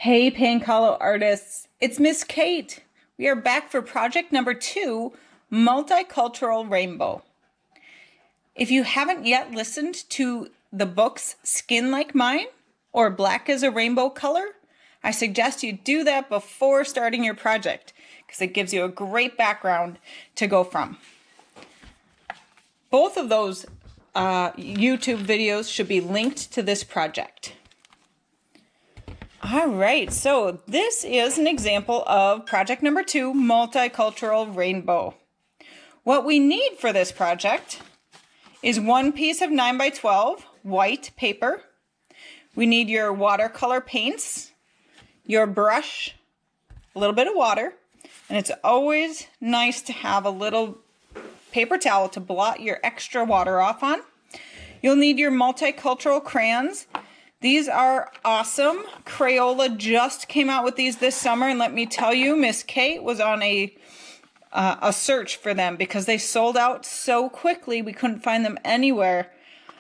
Hey Pancolo artists, it's Miss Kate. We are back for project number 2, Multicultural Rainbow. If you haven't yet listened to the books Skin Like Mine or Black as a Rainbow Color, I suggest you do that before starting your project because it gives you a great background to go from. Both of those YouTube videos should be linked to this project. All right, so this is an example of project number 2, Multicultural Rainbow. What we need for this project is one piece of 9x12 white paper. We need your watercolor paints, your brush, a little bit of water, and it's always nice to have a little paper towel to blot your extra water off on. You'll need your multicultural crayons. These are awesome. Crayola just came out with these this summer, and let me tell you, Miss Kate was on a search for them because they sold out so quickly we couldn't find them anywhere.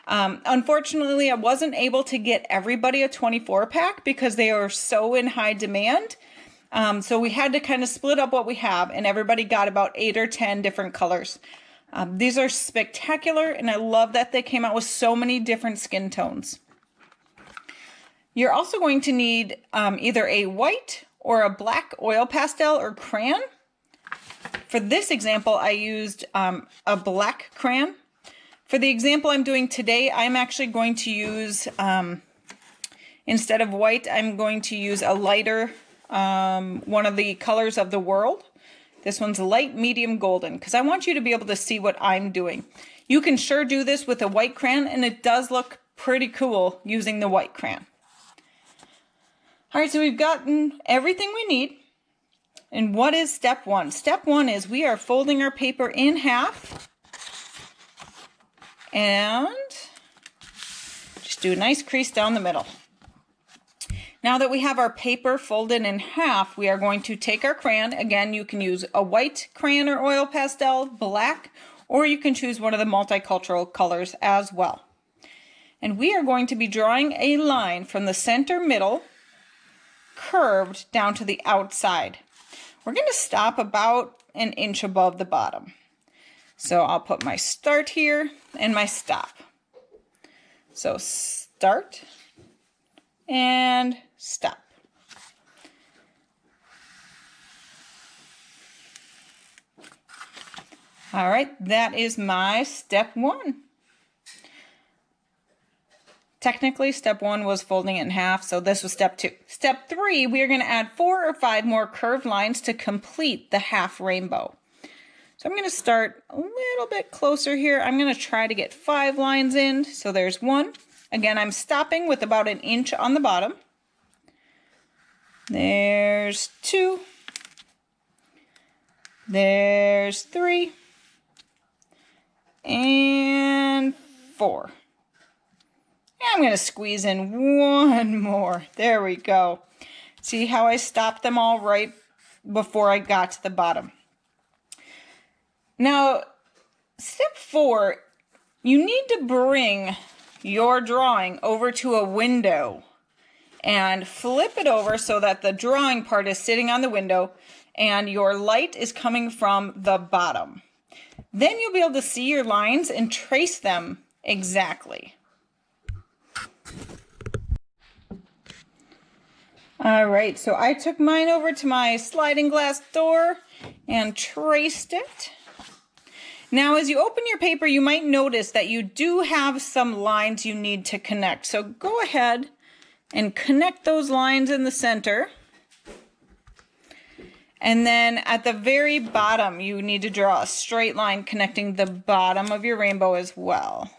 Unfortunately, I wasn't able to get everybody a 24-pack because they are so in high demand. So we had to kind of split up what we have, and everybody got about 8 or 10 different colors. These are spectacular, and I love that they came out with so many different skin tones. You're also going to need either a white or a black oil pastel or crayon. For this example, I used a black crayon. For the example I'm doing today, I'm actually going to use, instead of white, I'm going to use a lighter, one of the colors of the world. This one's light medium golden because I want you to be able to see what I'm doing. You can sure do this with a white crayon, and it does look pretty cool using the white crayon. All right, so we've gotten everything we need. And what is step 1? Step 1 is we are folding our paper in half and just do a nice crease down the middle. Now that we have our paper folded in half, we are going to take our crayon. Again, you can use a white crayon or oil pastel, black, or you can choose one of the multicultural colors as well. And we are going to be drawing a line from the center middle curved down to the outside. We're going to stop about an inch above the bottom. So I'll put my start here and my stop. So start and stop. All right, that is my step 1. Technically, step 1 was folding it in half, so this was step 2. Step 3, we are going to add 4 or 5 more curved lines to complete the half rainbow. So I'm going to start a little bit closer here. I'm going to try to get 5 lines in. So there's 1. Again, I'm stopping with about an inch on the bottom. There's 2. There's 3. And 4. I'm going to squeeze in 1 more. There we go. See how I stopped them all right before I got to the bottom. Now, step 4, you need to bring your drawing over to a window and flip it over so that the drawing part is sitting on the window and your light is coming from the bottom. Then you'll be able to see your lines and trace them exactly. All right, so I took mine over to my sliding glass door and traced it. Now, as you open your paper, you might notice that you do have some lines you need to connect. So go ahead and connect those lines in the center. And then at the very bottom, you need to draw a straight line connecting the bottom of your rainbow as well.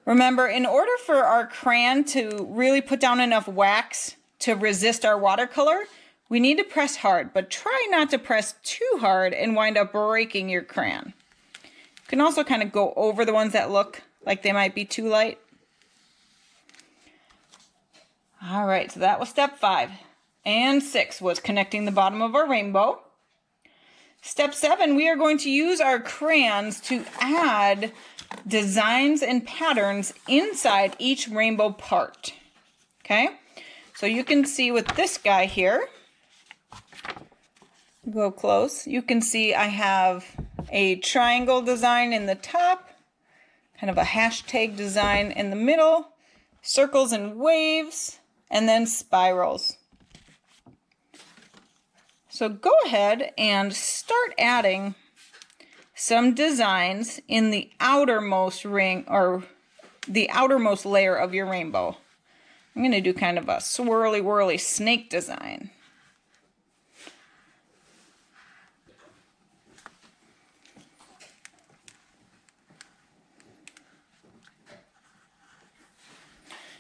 Remember, in order for our crayon to really put down enough wax to resist our watercolor, we need to press hard, but try not to press too hard and wind up breaking your crayon. You can also kind of go over the ones that look like they might be too light. All right, so that was step 5. And 6 was connecting the bottom of our rainbow. Step 7, we are going to use our crayons to add designs and patterns inside each rainbow part. Okay, So you can see with this guy here, go close, you can see I have a triangle design in the top, kind of a hashtag design in the middle, circles and waves, and then spirals. So go ahead and start adding some designs in the outermost ring or the outermost layer of your rainbow. I'm going to do kind of a swirly whirly snake design.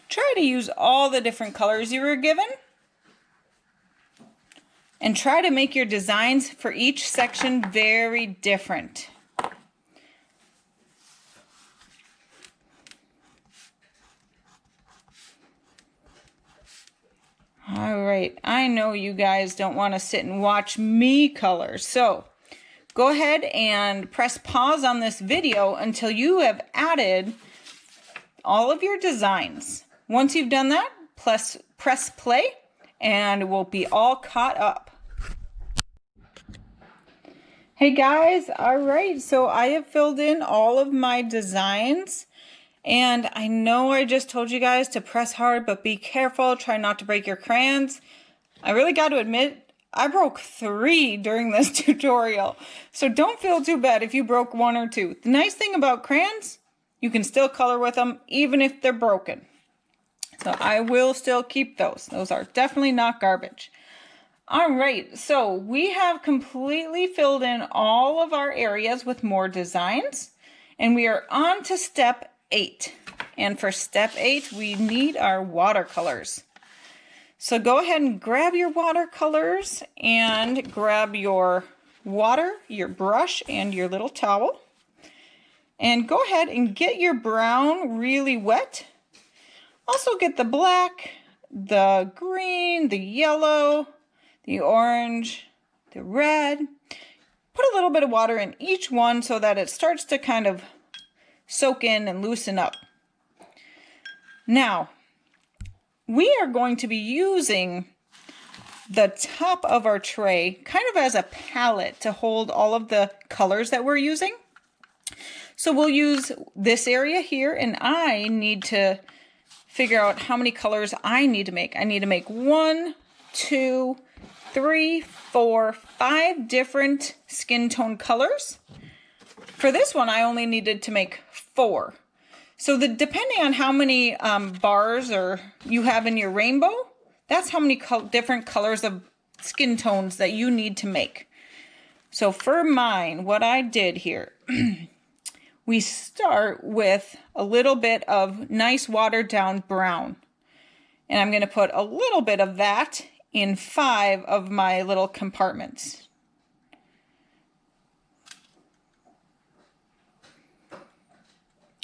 Try to use all the different colors you were given and try to make your designs for each section very different. All right, I know you guys don't want to sit and watch me color, so go ahead and press pause on this video until you have added all of your designs. Once you've done that, press play and we'll be all caught up. Hey guys, all right, so I have filled in all of my designs. And I know I just told you guys to press hard, but be careful. Try not to break your crayons. I really got to admit, I broke 3 during this tutorial. So don't feel too bad if you broke 1 or 2. The nice thing about crayons, you can still color with them even if they're broken. So I will still keep those. Those are definitely not garbage. All right, so we have completely filled in all of our areas with more designs. And we are on to step 8. And for step 8, we need our watercolors. So go ahead and grab your watercolors and grab your water, your brush, and your little towel. And go ahead and get your brown really wet. Also get the black, the green, the yellow, the orange, the red. Put a little bit of water in each one so that it starts to kind of soak in and loosen up. Now, we are going to be using the top of our tray kind of as a palette to hold all of the colors that we're using. So we'll use this area here, and I need to figure out how many colors I need to make. I need to make 1, 2, 3, 4, 5 different skin tone colors. For this one, I only needed to make 4. So depending on how many bars or you have in your rainbow, that's how many different colors of skin tones that you need to make. So for mine, what I did here, we start with a little bit of nice watered down brown. And I'm going to put a little bit of that in 5 of my little compartments.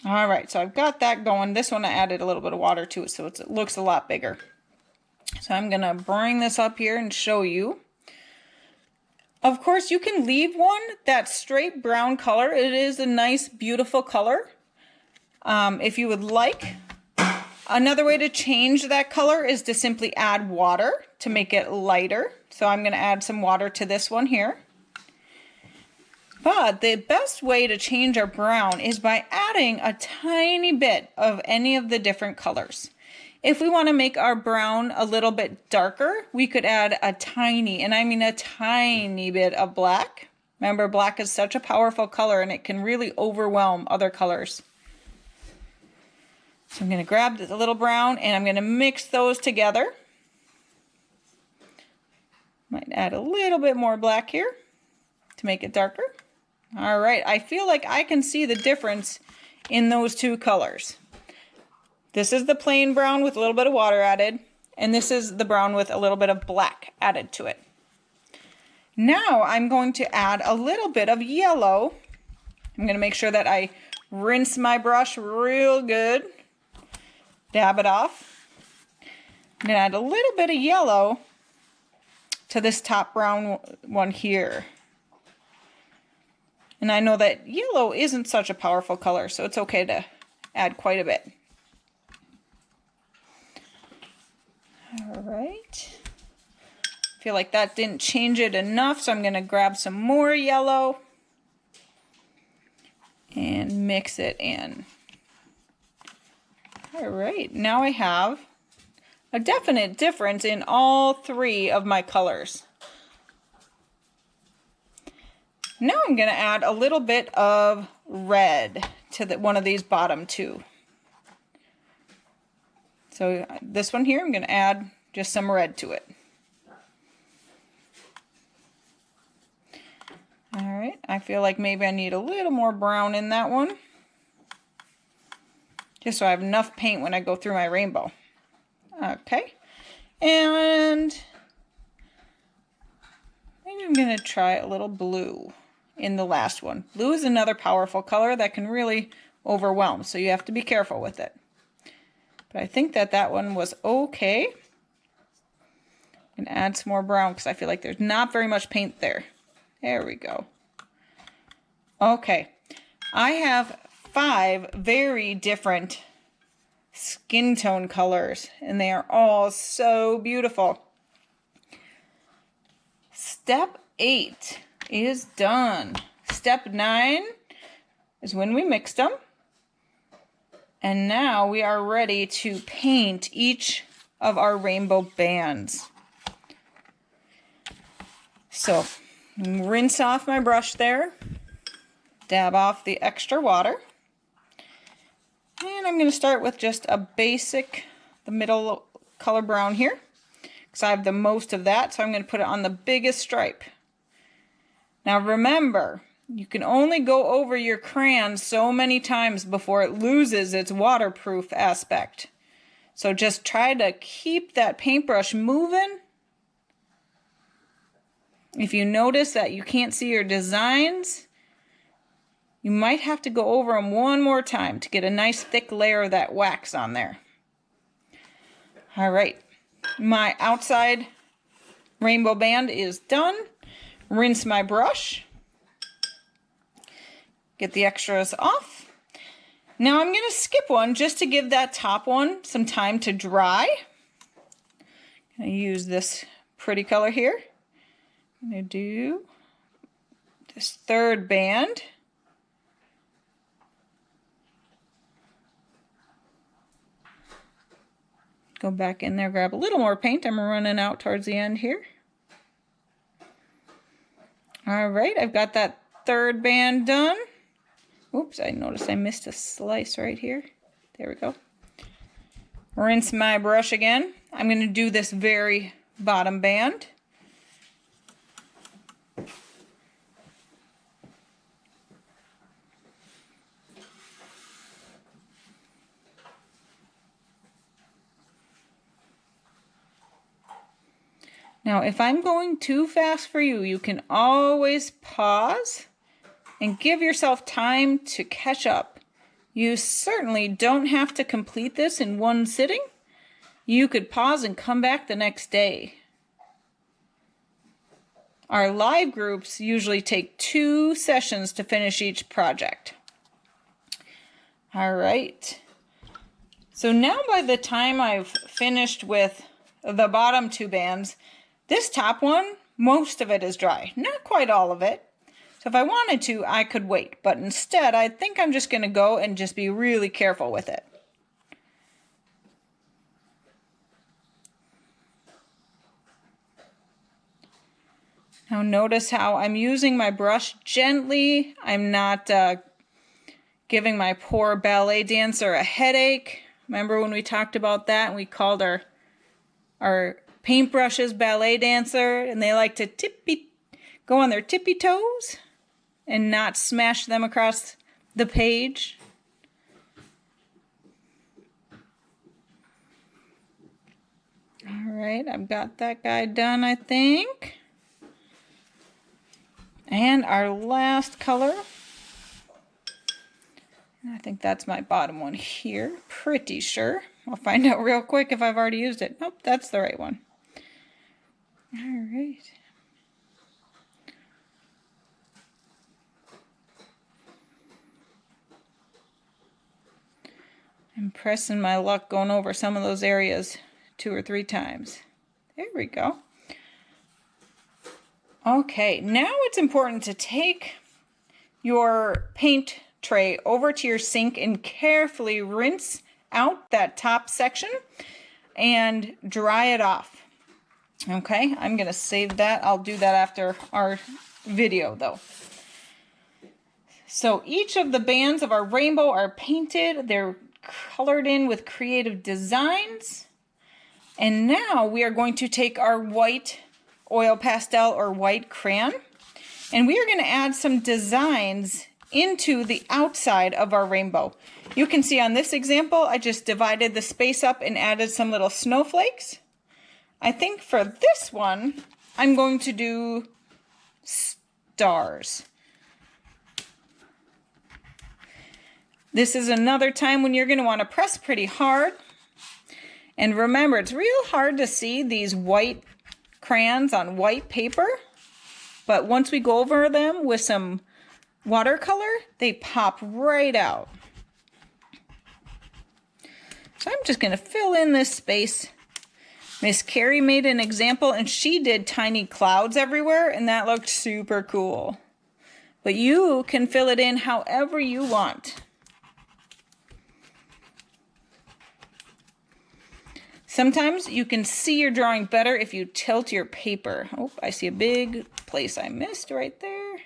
All right, so I've got that going. This one I added a little bit of water to it, so it looks a lot bigger. So I'm gonna bring this up here and show you. Of course, you can leave one that straight brown color. It is a nice, beautiful color. If you would like, another way to change that color is to simply add water to make it lighter. So I'm gonna add some water to this one here. But the best way to change our brown is by adding a tiny bit of any of the different colors. If we want to make our brown a little bit darker, we could add a tiny, and I mean a tiny bit of black. Remember, black is such a powerful color and it can really overwhelm other colors. So I'm going to grab the little brown and I'm going to mix those together. Might add a little bit more black here to make it darker. All right, I feel like I can see the difference in those 2 colors. This is the plain brown with a little bit of water added, and this is the brown with a little bit of black added to it. Now I'm going to add a little bit of yellow. I'm going to make sure that I rinse my brush real good. Dab it off. I'm going to add a little bit of yellow to this top brown one here. And I know that yellow isn't such a powerful color, so it's okay to add quite a bit. All right. Feel like that didn't change it enough, so I'm going to grab some more yellow and mix it in. All right, now I have a definite difference in all three of my colors. Now I'm going to add a little bit of red to one of these bottom two. So this one here, I'm going to add just some red to it. All right, I feel like maybe I need a little more brown in that one, just so I have enough paint when I go through my rainbow. Okay, and maybe I'm going to try a little blue in the last one. Blue is another powerful color that can really overwhelm, so you have to be careful with it. But I think that one was okay. And add some more brown because I feel like there's not very much paint there. There we go. Okay, I have 5 very different skin tone colors, and they are all so beautiful. Step 8 is done. Step 9 is when we mixed them. And now we are ready to paint each of our rainbow bands. So, rinse off my brush there, dab off the extra water, and I'm going to start with just a basic, the middle color brown here, because I have the most of that, so I'm going to put it on the biggest stripe. Now remember, you can only go over your crayon so many times before it loses its waterproof aspect. So just try to keep that paintbrush moving. If you notice that you can't see your designs, you might have to go over them one more time to get a nice thick layer of that wax on there. All right, my outside rainbow band is done. Rinse my brush. Get the extras off. Now I'm going to skip one just to give that top one some time to dry. I'm going to use this pretty color here. I'm going to do this third band. Go back in there, grab a little more paint. I'm running out towards the end here. All right, I've got that third band done. Oops, I noticed I missed a slice right here. There we go. Rinse my brush again. I'm going to do this very bottom band. Now, if I'm going too fast for you, you can always pause and give yourself time to catch up. You certainly don't have to complete this in one sitting. You could pause and come back the next day. Our live groups usually take 2 sessions to finish each project. All right. So now by the time I've finished with the bottom 2 bands, this top one, most of it is dry. Not quite all of it. So if I wanted to, I could wait. But instead, I think I'm just going to go and just be really careful with it. Now notice how I'm using my brush gently. I'm not giving my poor ballet dancer a headache. Remember when we talked about that and we called our paintbrushes ballet dancer, and they like to go on their tippy toes and not smash them across the page. All right, I've got that guy done, I think. And our last color, I think that's my bottom one here, pretty sure. I'll find out real quick if I've already used it. Nope, that's the right one. All right. I'm pressing my luck going over some of those areas 2 or 3 times. There we go. Okay, now it's important to take your paint tray over to your sink and carefully rinse out that top section and dry it off. Okay, I'm going to save that. I'll do that after our video though. So each of the bands of our rainbow are painted. They're colored in with creative designs. And now we are going to take our white oil pastel or white crayon, and we are going to add some designs into the outside of our rainbow. You can see on this example, I just divided the space up and added some little snowflakes. I think for this one, I'm going to do stars. This is another time when you're going to want to press pretty hard. And remember, it's real hard to see these white crayons on white paper, but once we go over them with some watercolor, they pop right out. So I'm just going to fill in this space. Miss Carrie made an example and she did tiny clouds everywhere, and that looked super cool. But you can fill it in however you want. Sometimes you can see your drawing better if you tilt your paper. Oh, I see a big place I missed right there.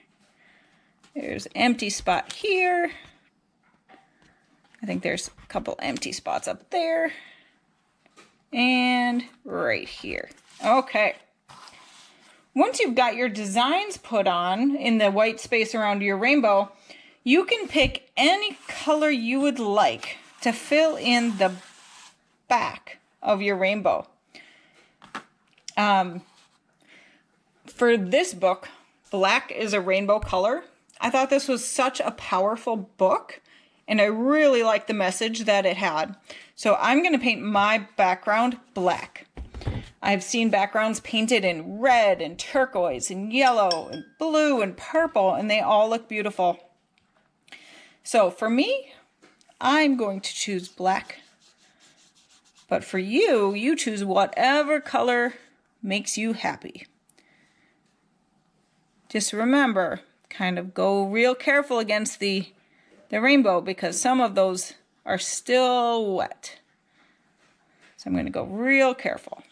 There's an empty spot here. I think there's a couple empty spots up there. And right here. Okay. Once you've got your designs put on in the white space around your rainbow, you can pick any color you would like to fill in the back of your rainbow. For this book, black is a rainbow color. I thought this was such a powerful book, and I really liked the message that it had. So I'm going to paint my background black. I've seen backgrounds painted in red and turquoise and yellow and blue and purple, and they all look beautiful. So for me, I'm going to choose black. But for you, you choose whatever color makes you happy. Just remember, kind of go real careful against the rainbow because some of those are still wet. So I'm going to go real careful.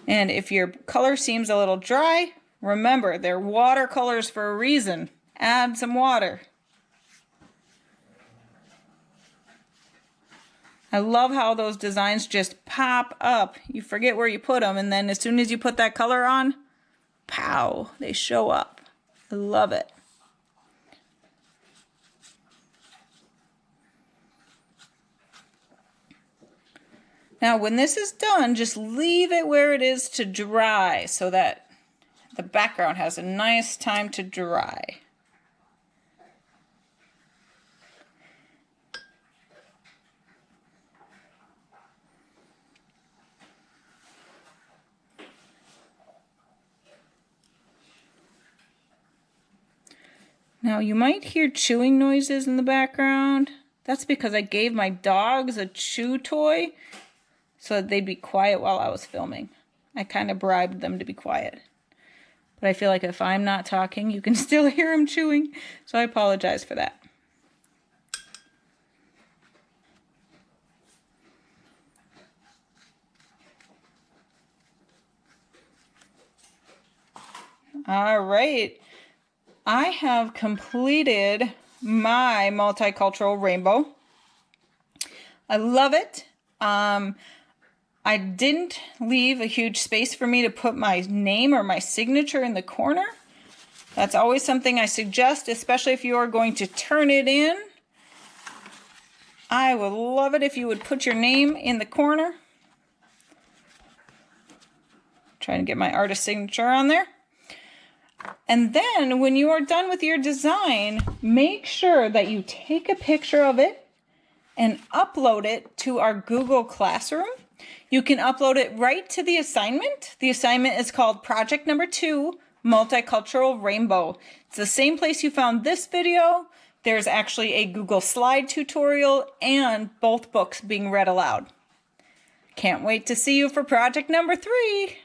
And if your color seems a little dry, remember, they're watercolors for a reason. Add some water. I love how those designs just pop up. You forget where you put them, and then as soon as you put that color on, pow, they show up. I love it. Now, when this is done, just leave it where it is to dry so that the background has a nice time to dry. Now, you might hear chewing noises in the background. That's because I gave my dogs a chew toy so that they'd be quiet while I was filming. I kind of bribed them to be quiet. But I feel like if I'm not talking, you can still hear them chewing, so I apologize for that. All right. I have completed my multicultural rainbow. I love it. I didn't leave a huge space for me to put my name or my signature in the corner. That's always something I suggest, especially if you are going to turn it in. I would love it if you would put your name in the corner. Trying to get my artist signature on there. And then when you are done with your design, make sure that you take a picture of it and upload it to our Google Classroom. You can upload it right to the assignment. The assignment is called Project Number 2, Multicultural Rainbow. It's the same place you found this video. There's actually a Google Slide tutorial and both books being read aloud. Can't wait to see you for project number 3.